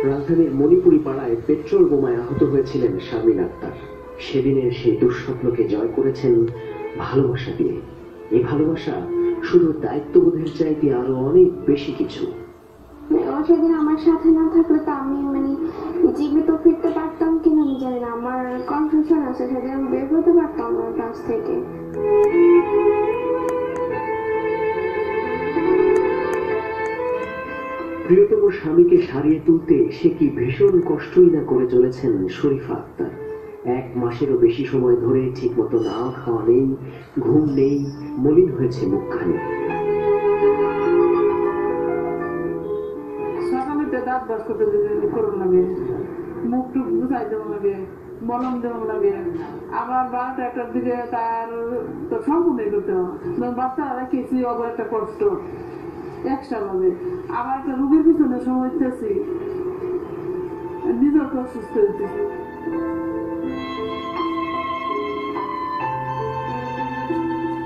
রাজধানীর মণিপুরি পাড়ায় পেট্রোল বোমায় আহত হয়েছিলেন শারমিন আক্তার। সেদিনের সেই দুঃস্বপ্নকে জয় করেছেন ভালোবাসা দিয়ে। এই ভালোবাসা শুধু দায়িত্ববোধের চাইতে আরো অনেক বেশি কিছু। সেদিন আমার সাথে না থাকলে তো আমি জীবিত ফিরতে পারতাম কিনা আমি জানি না। আমার কনফিউশন আছে, সেদিন আমি বের হতে পারতাম না কাছ থেকে। প্রিয়তম স্বামীকে সারিয়ে তুলতে সে কি ভীষণ কষ্টই না করে চলেছেন শরীফা আক্তার। 1 মাসেরও বেশি সময় ধরে ঠিক মতো না খাওয়া নেই, ঘুম নেই, মলিন হয়েছে মুখখানি। দাঁত বাস করতে করুন লাগে, মুখ টুক বুঝাই দেওয়া লাগে, মলম দেওয়া লাগে। আবার 12টা 1টার দিকে তার তো সম্পূর্ণই করতে হবে। বাচ্চারা কিছু আবার একটা কষ্ট এক্সট্রা ভাবে। আবার একটা রোগীর পিছনে সময় দিতেছি, নিজেকে অসুস্থ হইতেছি।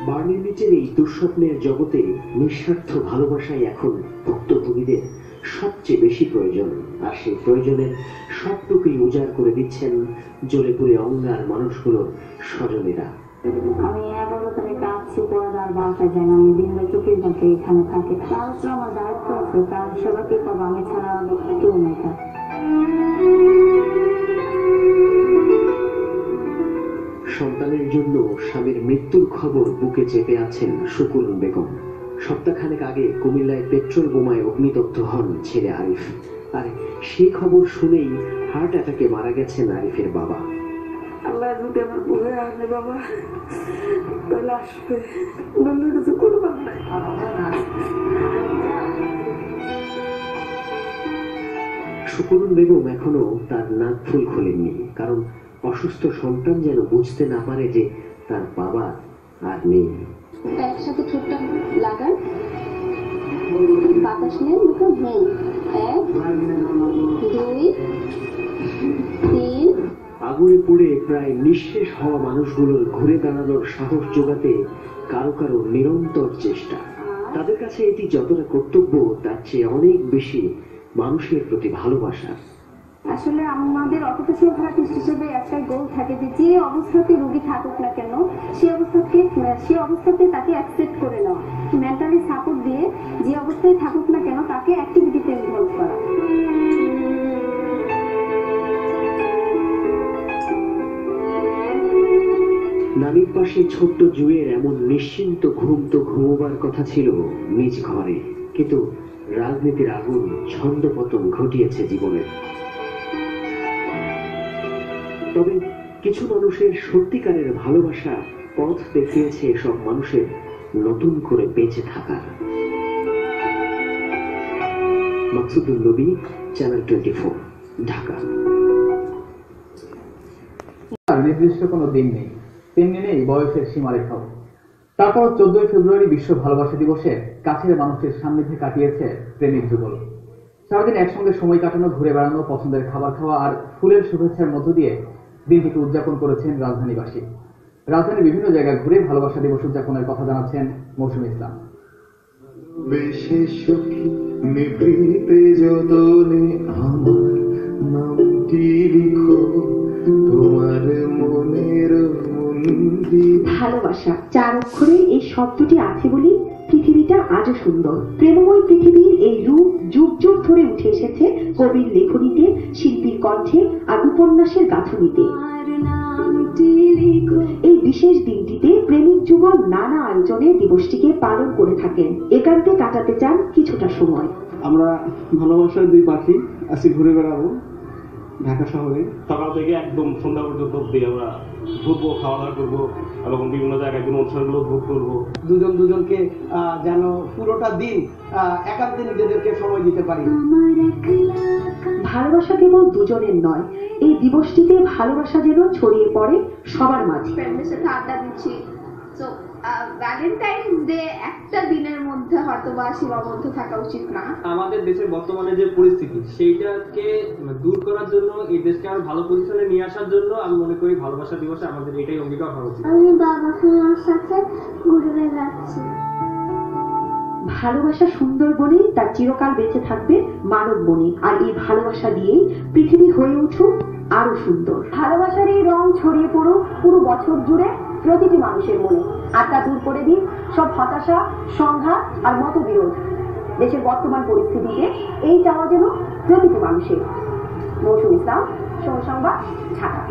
বার্নির নিচের এই দুঃস্বপ্নের জগতে নিঃস্বার্থ ভালোবাসাই এখন ভুক্তভোগীদের সবচেয়ে বেশি প্রয়োজন। আর সেই প্রয়োজনের সবটুকুই উজাড় করে দিচ্ছেন জ্বলে পুড়ে অঙ্গার মানুষগুলোর স্বজনেরা। আমি 11 বছরে কাজছি, পরে আর বাসায় যাই না। আমি দিনে 24 ঘন্টা এখানে থাকি। তার উপর আমার দায়িত্ব আছে, তার সেবা কি করবো, আমি ছাড়া কেউ নেই। সন্তানের জন্য স্বামীর মৃত্যুর খবর বুকে চেপে আছেন শুকুরুন বেগম। সপ্তাহখানেক আগে কুমিল্লায় পেট্রোল বোমায় অগ্নিদগ্ধ হন ছেলে আরিফ। আর সেই খবর শুনেই হার্ট অ্যাটাকে মারা গেছেন আরিফের বাবা। আল্লাহ যদি আমার বলে আসে বাবা, তাহলে আসবে, বললে কিছু করবার নাই। শুকুরুন বেগম এখনো তার নাক ফুল খোলেননি, কারণ অসুস্থ সন্তান যেন বুঝতে না পারে যে তার বাবা আর নেই। একসাথে ঠোঁটটা লাগান, বাতাস নেন মুখে। 1 2 3। আগুনে পুড়ে প্রায় নিঃশেষ হওয়া মানুষগুলোর ঘুরে দাঁড়ানোর সাহস জোগাতে কারো কারো নিরন্তর চেষ্টা। তাদের কাছে এটি যতটা কর্তব্য, তার চেয়ে অনেক বেশি মানুষের প্রতি ভালোবাসা। আসলে আমাদের অকুপেশনাল থেরাপিস্ট হিসেবে একটাই গোল থাকে যে অবস্থাতে রোগী থাকুক না কেন, সে অবস্থাতে তাকে অ্যাকসেপ্ট করে নেওয়া, মেন্টালি সাপোর্ট দিয়ে যে অবস্থায় থাকুক না কেন তাকে অ্যাক্টিভিটিতে ইনভলভ করা। নানির পাশে ছোট্ট জুয়ের এমন নিশ্চিন্ত ঘুম তো ঘুমোবার কথা ছিল নিজ ঘরে, কিন্তু রাজনীতির আগুন ছন্দপতন ঘটিয়েছে জীবনের। তবে কিছু মানুষের সত্যিকারের ভালোবাসা পথ দেখিয়েছে এসব মানুষের নতুন করে বেঁচে থাকার। মাকসুদুল নবী, চ্যানেল 24, ঢাকা। নির্দিষ্ট কোনো দিন নেই, তেমনি নেই বয়সের সীমারেখাও। তারপর 14 ফেব্রুয়ারি বিশ্ব ভালোবাসা দিবসে কাছের মানুষের সান্নিধ্যে কাটিয়েছে প্রেমিক যুগল। সারাদিন একসঙ্গে সময় কাটানো, ঘুরে বেড়ানো, পছন্দের খাবার খাওয়া আর ফুলের শুভেচ্ছার মধ্য দিয়ে দিনটিকে উদযাপন করেছেন রাজধানীবাসী। রাজধানীর বিভিন্ন জায়গায় ঘুরে ভালোবাসা দিবস উদযাপনের কথা জানাচ্ছেন মৌসুম ইসলাম। ভালোবাসা 4 অক্ষরের এই শব্দটি আছে বলে পৃথিবীটা আজও সুন্দর। প্রেমময় পৃথিবীর এই রূপ যুগ যুগ ধরে উঠে এসেছে কবির লেখনীতে, শিল্পীর কণ্ঠে আর উপন্যাসের গাঁথুনিতে। এই বিশেষ দিনটিতে প্রেমিক যুগল নানা আয়োজনে দিবসটিকে পালন করে থাকেন। একান্তে কাটাতে চান কিছুটা সময়। আমরা ভালোবাসার 2 পাখি আজকে ঘুরে বেড়াবো ঢাকা শহরে। সকাল থেকে একদম সন্ধ্যা পর্যন্ত আমরা ঘুরবো, খাওয়া দাওয়া করবো এবং বিভিন্ন জায়গায় কোনো অনুষ্ঠানগুলো ভোগ করবো। দুজন দুজনকে যেন পুরোটা দিন একান্তে নিজেদেরকে সময় দিতে পারি। ভালোবাসা কেবল দুজনের নয়, এই দিবসটিতে ভালোবাসা যেন ছড়িয়ে পড়ে সবার মাঝে। ফ্রেন্ডের সাথে আড্ডা দিচ্ছি, তো ভ্যালেন্টাইন্স ডে একটা দিনের মধ্যে হয়তো বা সীমাবদ্ধ থাকা উচিত না। আমাদের দেশের বর্তমানে যে পরিস্থিতি সেইটাকে দূর করার জন্য, এই দেশকে আরো ভালো পজিশনে নিয়ে আসার জন্য আমি মনে করি ভালোবাসা দিবসে আমাদের এটাই অঙ্গীকার হওয়া উচিত। আমি বাবা মার সাথে ঘুরে যাচ্ছি। ভালোবাসা সুন্দর বনে তার চিরকাল বেঁচে থাকবে মানব মনে, আর এই ভালোবাসা দিয়েই পৃথিবী হয়ে উঠুক আরো সুন্দর। ভালোবাসার এই রং ছড়িয়ে পড়ুক পুরো বছর জুড়ে প্রতিটি মানুষের মনে, আর তা দূর করে দিন সব হতাশা, সংঘাত আর মতবিরোধ। দেশের বর্তমান পরিস্থিতিতে এই চাওয়া যেন প্রতিটি মানুষের। মৌসুমী ইসলাম, সময় সংবাদ, ঢাকা।